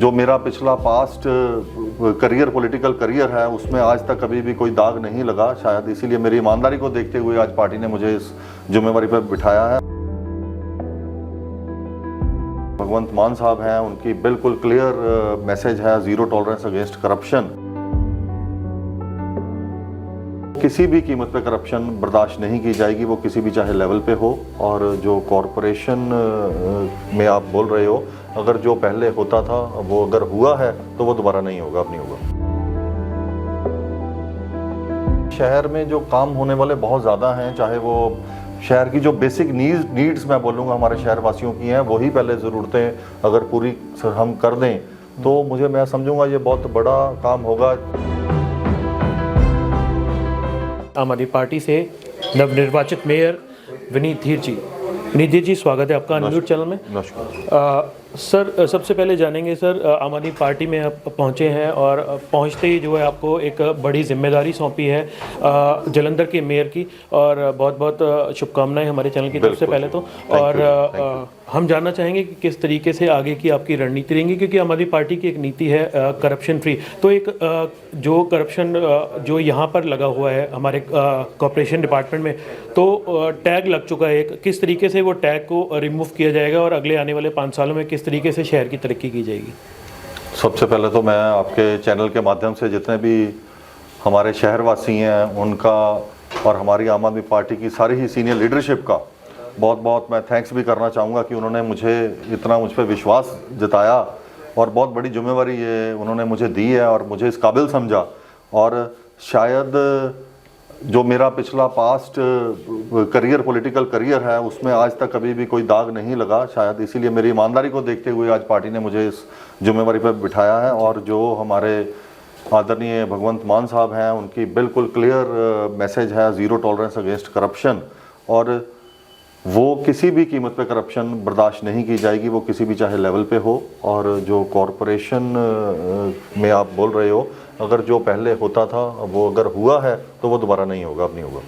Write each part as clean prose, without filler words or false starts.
जो मेरा पिछला पास्ट करियर, पॉलिटिकल करियर है, उसमें आज तक कभी भी कोई दाग नहीं लगा। शायद इसीलिए मेरी ईमानदारी को देखते हुए आज पार्टी ने मुझे इस जिम्मेवारी पर बिठाया है। भगवंत मान साहब हैं, उनकी बिल्कुल क्लियर मैसेज है, ज़ीरो टॉलरेंस अगेंस्ट करप्शन। किसी भी कीमत पे करप्शन बर्दाश्त नहीं की जाएगी, वो किसी भी चाहे लेवल पे हो। और जो कॉरपोरेशन में आप बोल रहे हो, अगर जो पहले होता था वो अगर हुआ है तो वो दोबारा नहीं होगा, अब नहीं होगा। शहर में जो काम होने वाले बहुत ज़्यादा हैं, चाहे वो शहर की जो बेसिक नीड्स मैं बोलूँगा हमारे शहर वासियों की हैं, वही पहले ज़रूरतें अगर पूरी हम कर दें तो मैं समझूंगा ये बहुत बड़ा काम होगा। आम आदमी पार्टी से नवनिर्वाचित मेयर विनीत धीर जी। विनीत धीर जी, स्वागत है आपका न्यूज़ चैनल में। नमस्कार सर, सबसे पहले जानेंगे सर, आम आदमी पार्टी में आप पहुंचे हैं और पहुंचते ही जो है आपको एक बड़ी जिम्मेदारी सौंपी है जालंधर के मेयर की, और बहुत बहुत शुभकामनाएं हमारे चैनल की तरफ से पहले तो। और हम जानना चाहेंगे कि किस तरीके से आगे की आपकी रणनीति रहेंगी, क्योंकि आम आदमी पार्टी की एक नीति है करप्शन फ्री। तो एक जो करप्शन जो यहाँ पर लगा हुआ है हमारे कॉर्पोरेशन डिपार्टमेंट में, तो टैग लग चुका है एक, किस तरीके से वो टैग को रिमूव किया जाएगा और अगले आने वाले 5 सालों में किस तरीके से शहर की तरक्की की जाएगी? सबसे पहले तो मैं आपके चैनल के माध्यम से जितने भी हमारे शहरवासी हैं उनका और हमारी आम आदमी पार्टी की सारी ही सीनियर लीडरशिप का बहुत बहुत मैं थैंक्स भी करना चाहूँगा कि उन्होंने मुझे इतना मुझ पर विश्वास जताया और बहुत बड़ी जिम्मेवारी ये उन्होंने मुझे दी है और मुझे इस काबिल समझा। और शायद जो मेरा पिछला पास्ट करियर, पॉलिटिकल करियर है, उसमें आज तक कभी भी कोई दाग नहीं लगा। शायद इसीलिए मेरी ईमानदारी को देखते हुए आज पार्टी ने मुझे इस जिम्मेवारी पर बिठाया है। और जो हमारे आदरणीय भगवंत मान साहब हैं, उनकी बिल्कुल क्लियर मैसेज है, ज़ीरो टॉलरेंस अगेंस्ट करप्शन। और वो किसी भी कीमत पे करप्शन बर्दाश्त नहीं की जाएगी, वो किसी भी चाहे लेवल पे हो। और जो कॉरपोरेशन में आप बोल रहे हो, अगर जो पहले होता था वो अगर हुआ है तो वो दोबारा नहीं होगा, अब नहीं होगा।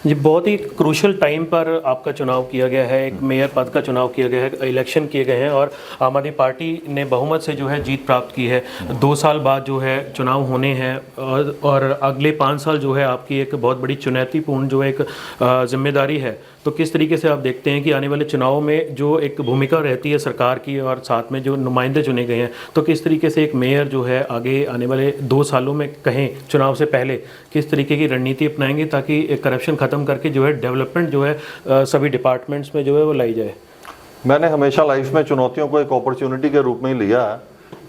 जी, बहुत ही क्रूशल टाइम पर आपका चुनाव किया गया है, एक मेयर पद का चुनाव किया गया है, इलेक्शन किए गए हैं और आम आदमी पार्टी ने बहुमत से जो है जीत प्राप्त की है। 2 साल बाद जो है चुनाव होने हैं और अगले 5 साल जो है आपकी एक बहुत बड़ी चुनौतीपूर्ण जो एक जिम्मेदारी है। तो किस तरीके से आप देखते हैं कि आने वाले चुनाव में जो एक भूमिका रहती है सरकार की और साथ में जो नुमाइंदे चुने गए हैं, तो किस तरीके से एक मेयर जो है आगे आने वाले 2 सालों में कहें चुनाव से पहले किस तरीके की रणनीति अपनाएंगे ताकि करप्शन खत्म करके जो है डेवलपमेंट जो है सभी डिपार्टमेंट्स में जो है वो लाई जाए? मैंने हमेशा लाइफ में चुनौतियों को एक अपॉर्चुनिटी के रूप में ही लिया है,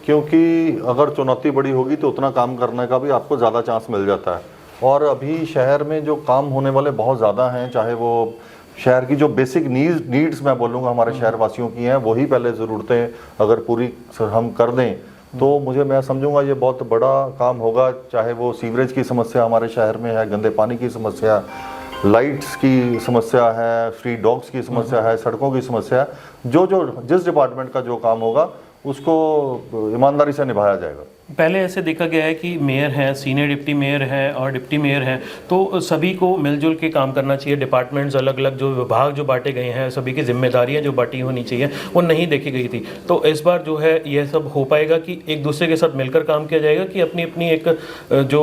क्योंकि अगर चुनौती बड़ी होगी तो उतना काम करने का भी आपको ज़्यादा चांस मिल जाता है। और अभी शहर में जो काम होने वाले बहुत ज़्यादा हैं, चाहे वो शहर की जो बेसिक नीड्स मैं बोलूँगा हमारे शहर वासियों की हैं, वही पहले ज़रूरतें अगर पूरी हम कर दें तो मैं समझूंगा ये बहुत बड़ा काम होगा। चाहे वो सीवरेज की समस्या हमारे शहर में है, गंदे पानी की समस्या, लाइट्स की समस्या है, स्ट्रीट डॉग्स की समस्या है, सड़कों की समस्या है, जिस डिपार्टमेंट का जो काम होगा उसको ईमानदारी से निभाया जाएगा। पहले ऐसे देखा गया है कि मेयर हैं, सीनियर डिप्टी मेयर हैं और डिप्टी मेयर हैं, तो सभी को मिलजुल के काम करना चाहिए। डिपार्टमेंट्स अलग अलग जो विभाग जो बांटे गए हैं, सभी की जिम्मेदारियां जो बांटी होनी चाहिए वो नहीं देखी गई थी। तो इस बार जो है ये सब हो पाएगा कि एक दूसरे के साथ मिलकर काम किया जाएगा कि अपनी अपनी एक जो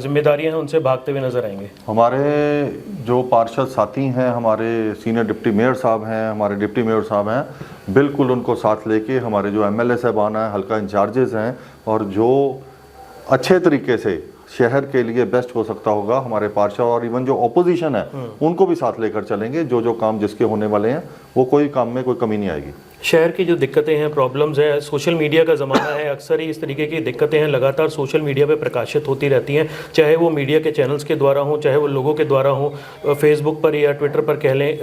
जिम्मेदारियाँ हैं उनसे भागते हुए नजर आएंगे? हमारे जो पार्षद साथी हैं, हमारे सीनियर डिप्टी मेयर साहब हैं, हमारे डिप्टी मेयर साहब हैं, बिल्कुल उनको साथ लेके हमारे जो MLA साहबान हैं, हल्का इंचार्जेस हैं, और जो अच्छे तरीके से शहर के लिए बेस्ट हो सकता होगा हमारे पार्षद और इवन जो ऑपोजिशन है उनको भी साथ लेकर चलेंगे। जो काम जिसके होने वाले हैं वो कोई काम में कोई कमी नहीं आएगी। शहर की जो दिक्कतें हैं, प्रॉब्लम्स है, सोशल मीडिया का ज़माना है, अक्सर ही इस तरीके की दिक्कतें हैं लगातार सोशल मीडिया पे प्रकाशित होती रहती हैं, चाहे वो मीडिया के चैनल्स के द्वारा हो, चाहे वो लोगों के द्वारा हो, फेसबुक पर या ट्विटर पर कह लें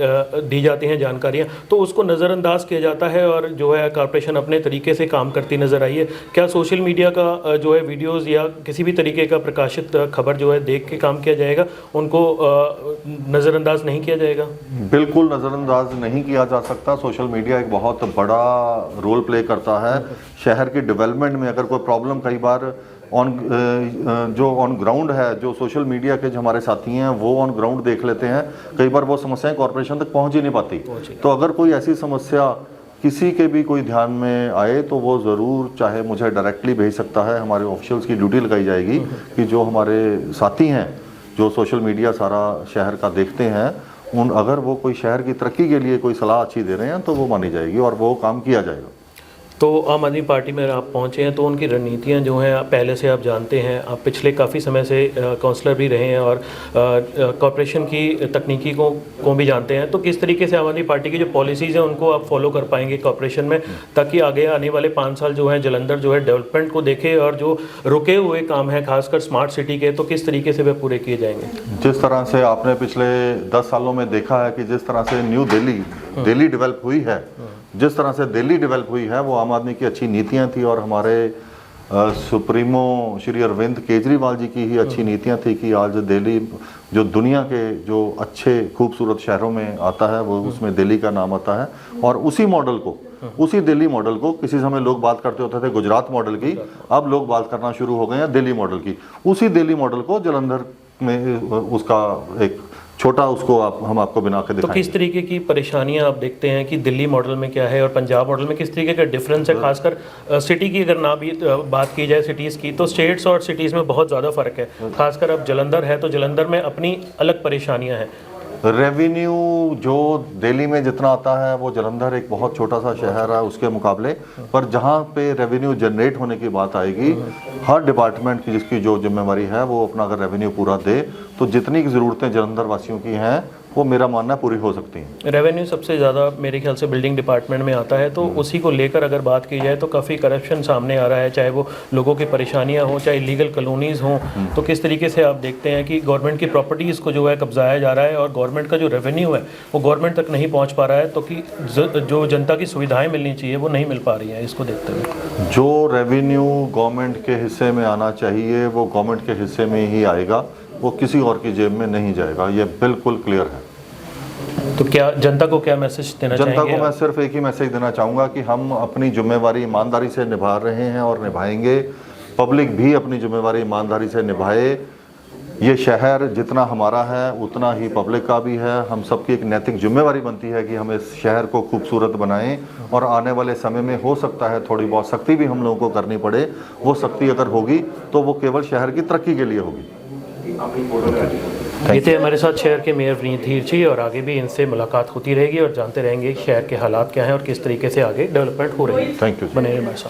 दी जाती हैं जानकारियाँ, तो उसको नज़रअंदाज किया जाता है और जो है कॉर्पोरेशन अपने तरीके से काम करती नज़र आई है। क्या सोशल मीडिया का जो है वीडियोज़ या किसी भी तरीके का प्रकाशित खबर जो है देख के काम किया जाएगा, उनको नज़रअंदाज नहीं किया जाएगा? बिल्कुल नज़रअंदाज नहीं किया जा सकता। सोशल मीडिया एक बहुत बड़ा रोल प्ले करता है शहर की डेवलपमेंट में। अगर कोई प्रॉब्लम कई बार ऑन ग्राउंड है, जो सोशल मीडिया के जो हमारे साथी हैं वो ऑन ग्राउंड देख लेते हैं, कई बार वो समस्याएं कॉर्पोरेशन तक पहुंच ही नहीं पाती। तो अगर कोई ऐसी समस्या किसी के भी कोई ध्यान में आए तो वो ज़रूर चाहे मुझे डायरेक्टली भेज सकता है, हमारे ऑफिशियल्स की ड्यूटी लगाई जाएगी कि जो हमारे साथी हैं जो सोशल मीडिया सारा शहर का देखते हैं, उन अगर वो कोई शहर की तरक्की के लिए कोई सलाह अच्छी दे रहे हैं तो वो मानी जाएगी और वो काम किया जाएगा। तो आम आदमी पार्टी में आप पहुंचे हैं तो उनकी रणनीतियां जो हैं आप पहले से आप जानते हैं, आप पिछले काफ़ी समय से काउंसलर भी रहे हैं और कॉरपोरेशन की तकनीकी को भी जानते हैं, तो किस तरीके से आम आदमी पार्टी की जो पॉलिसीज़ हैं उनको आप फॉलो कर पाएंगे कॉरपोरेशन में, ताकि आगे आने वाले 5 साल जो है जलंधर जो है डेवलपमेंट को देखे और जो रुके हुए काम हैं खासकर स्मार्ट सिटी के, तो किस तरीके से वे पूरे किए जाएंगे? जिस तरह से आपने पिछले 10 सालों में देखा है कि जिस तरह से न्यू दिल्ली डेवलप हुई है, जिस तरह से दिल्ली डेवलप हुई है, वो आम आदमी की अच्छी नीतियां थी और हमारे सुप्रीमो श्री अरविंद केजरीवाल जी की ही अच्छी नीतियां थी कि आज दिल्ली जो दुनिया के जो अच्छे खूबसूरत शहरों में आता है वो उसमें दिल्ली का नाम आता है। और उसी मॉडल को, उसी दिल्ली मॉडल को, किसी समय लोग बात करते होते थे गुजरात मॉडल की, अब लोग बात करना शुरू हो गए हैं दिल्ली मॉडल की। उसी दिल्ली मॉडल को जलंधर में उसका एक छोटा उसको हम आपको बना के दिखाएंगे। तो किस तरीके की परेशानियां आप देखते हैं कि दिल्ली मॉडल में क्या है और पंजाब मॉडल में किस तरीके का डिफरेंस है? खासकर सिटी की अगर ना भी बात की जाए सिटीज़ की, तो स्टेट्स और सिटीज़ में बहुत ज़्यादा फ़र्क है। खासकर अब जलंधर है तो जलंधर में अपनी अलग परेशानियां हैं। रेवेन्यू जो दिल्ली में जितना आता है वो जलंधर एक बहुत छोटा सा शहर है उसके मुकाबले, पर जहाँ पे रेवेन्यू जनरेट होने की बात आएगी, हर डिपार्टमेंट की जिसकी जो जिम्मेवारी है वो अपना अगर रेवेन्यू पूरा दे तो जितनी की ज़रूरतें जलंधर वासियों की हैं वो मेरा मानना पूरी हो सकती हैं। रेवेन्यू सबसे ज़्यादा मेरे ख्याल से बिल्डिंग डिपार्टमेंट में आता है, तो उसी को लेकर अगर बात की जाए तो काफ़ी करप्शन सामने आ रहा है, चाहे वो लोगों की परेशानियां हों, चाहे इलीगल कॉलोनीज़ हों। तो किस तरीके से आप देखते हैं कि गवर्नमेंट की प्रॉपर्टीज़ को जो है कब्जाया जा रहा है और गवर्नमेंट का जो रेवेन्यू है वो गवर्नमेंट तक नहीं पहुँच पा रहा है, तो कि जो जनता की सुविधाएँ मिलनी चाहिए वो नहीं मिल पा रही हैं? इसको देखते हुए जो रेवेन्यू गवर्नमेंट के हिस्से में आना चाहिए वो गवर्नमेंट के हिस्से में ही आएगा, वो किसी और की जेब में नहीं जाएगा, ये बिल्कुल क्लियर है। तो क्या जनता को क्या मैसेज देना चाहेंगे? जनता को मैं सिर्फ एक ही मैसेज देना चाहूँगा कि हम अपनी जिम्मेवारी ईमानदारी से निभा रहे हैं और निभाएंगे। पब्लिक भी अपनी जिम्मेवारी ईमानदारी से निभाए। ये शहर जितना हमारा है उतना ही पब्लिक का भी है। हम सबकी एक नैतिक जिम्मेवारी बनती है कि हम इस शहर को खूबसूरत बनाएं और आने वाले समय में हो सकता है थोड़ी बहुत सख्ती भी हम लोगों को करनी पड़े। वो सख्ती अगर होगी तो वो केवल शहर की तरक्की के लिए होगी। ये थे हमारे साथ शहर के मेयर विनीत हीर जी, और आगे भी इनसे मुलाकात होती रहेगी और जानते रहेंगे शहर के हालात क्या हैं और किस तरीके से आगे डेवलपमेंट हो रही है। Thank you. बने रहिए हमारे साथ।